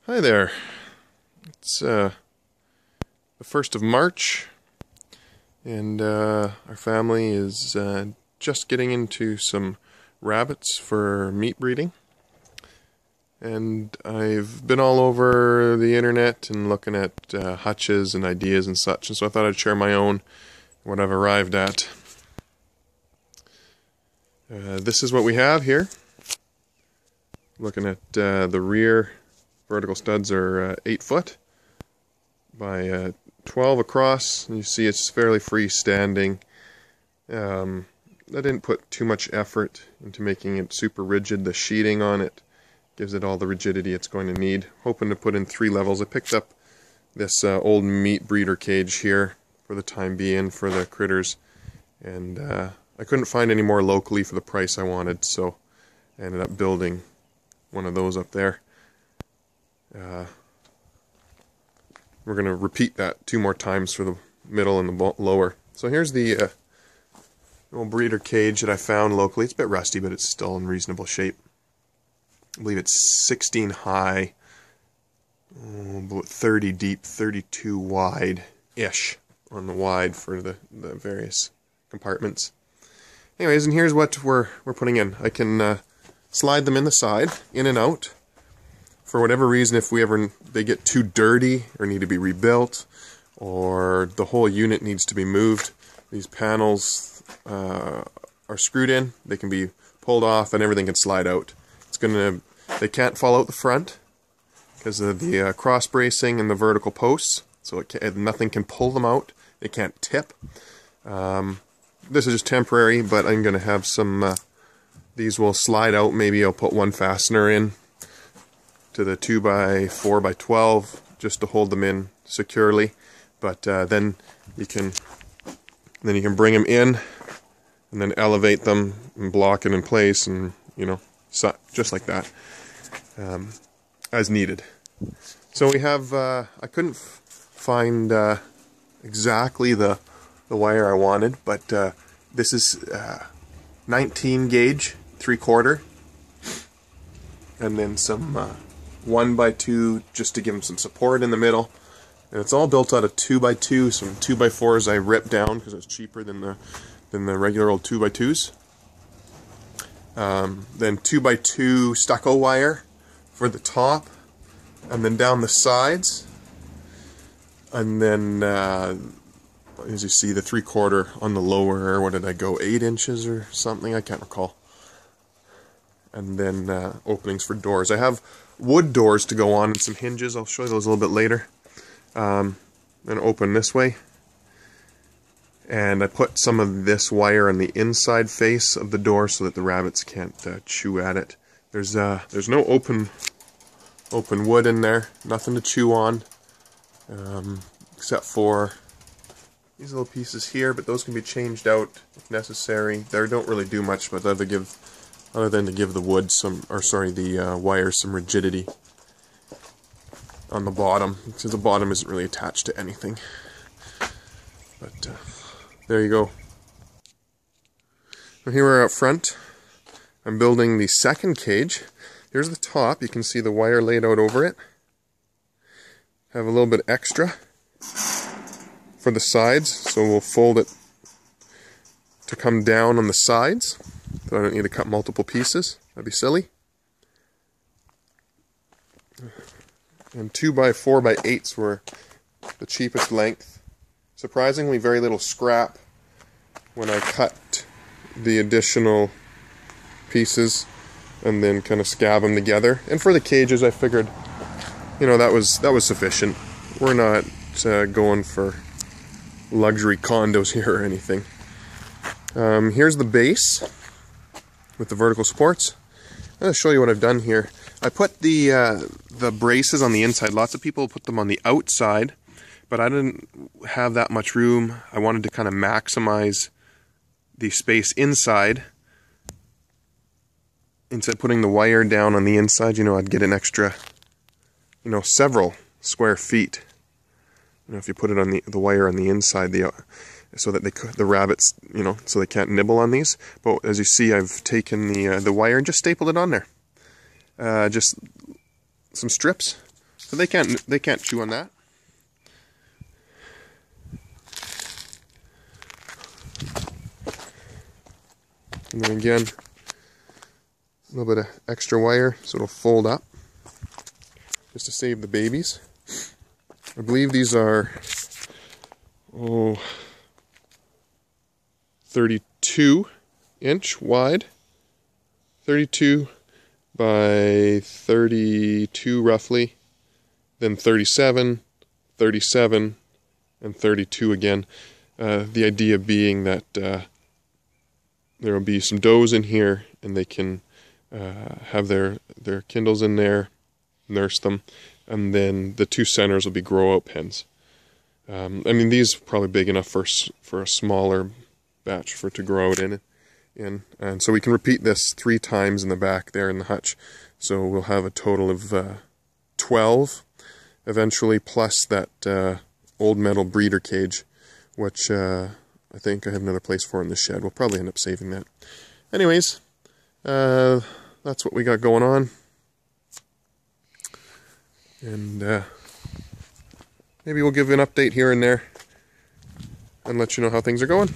Hi there. It's the 1st of March, and our family is just getting into some rabbits for meat breeding. And I've been all over the internet and looking at hutches and ideas and such, and so I thought I'd share my own, what I've arrived at. This is what we have here. Looking at the rear vertical studs are 8 foot by 12 across. And you see it's fairly freestanding. I didn't put too much effort into making it super rigid. The sheeting on it gives it all the rigidity it's going to need. Hoping to put in 3 levels. I picked up this old meat breeder cage here for the time being for the critters, and I couldn't find any more locally for the price I wanted, so I ended up building one of those up there. We're going to repeat that 2 more times for the middle and the lower. So here's the old breeder cage that I found locally. It's a bit rusty, but it's still in reasonable shape. I believe it's 16 high, about 30 deep, 32 wide-ish on the wide for the various compartments. Anyways, and here's what we're putting in. I can slide them in the side, in and out. For whatever reason, if they get too dirty or need to be rebuilt, or the whole unit needs to be moved, these panels are screwed in. They can be pulled off, and everything can slide out. They can't fall out the front because of the cross bracing and the vertical posts, so nothing can pull them out. They can't tip. This is just temporary, but I'm going to have some. These will slide out. Maybe I'll put one fastener in to the 2x4x12 just to hold them in securely, but then you can bring them in and then elevate them and block it in place, and just like that, as needed. So we have I couldn't find exactly the wire I wanted, but this is 19 gauge 3/4, and then some 1x2 just to give them some support in the middle. And it's all built out of 2x2, some 2x4s I ripped down because it's cheaper than the regular old 2x2s. Then 2x2 stucco wire for the top, and then down the sides, and then as you see, the 3/4 on the lower, what did I go, 8 inches or something, I can't recall. And then openings for doors. I have wood doors to go on and some hinges. I'll show you those a little bit later. Then open this way. And I put some of this wire on the inside face of the door so that the rabbits can't chew at it. There's no open wood in there. Nothing to chew on, except for these little pieces here, but those can be changed out if necessary. They don't really do much, but other than to give the wood the wire some rigidity on the bottom, because the bottom isn't really attached to anything. But there you go. Now here we're up front. I'm building the second cage. Here's the top. You can see the wire laid out over it. Have a little bit extra for the sides, so we'll fold it to come down on the sides, so I don't need to cut multiple pieces. That'd be silly. And 2x4x8s were the cheapest length. Surprisingly, very little scrap when I cut the additional pieces and then kind of scab them together. And for the cages, I figured, that was sufficient. We're not going for luxury condos here or anything. Here's the base with the vertical supports. I'm going to show you what I've done here. I put the braces on the inside. Lots of people put them on the outside, but I didn't have that much room. I wanted to kind of maximize the space inside. Instead of putting the wire down on the inside, I'd get an extra, several square feet. If you put it on the wire on the inside, so that the rabbits, so they can't nibble on these. But as you see, I've taken the wire and just stapled it on there. Just some strips So they can't chew on that. And then again, a little bit of extra wire so it'll fold up, just to save the babies. I believe these are 32-inch wide, 32 by 32 roughly, then 37, 37, and 32 again. The idea being that there will be some does in here, and they can have their kindles in there, nurse them, and then the two centers will be grow-out pens. I mean, these are probably big enough for a smaller batch for it to grow out in. And so we can repeat this 3 times in the back there in the hutch. So we'll have a total of 12 eventually, plus that old metal breeder cage, which I think I have another place for in the shed. We'll probably end up saving that. Anyways, that's what we got going on. And maybe we'll give you an update here and there and let you know how things are going.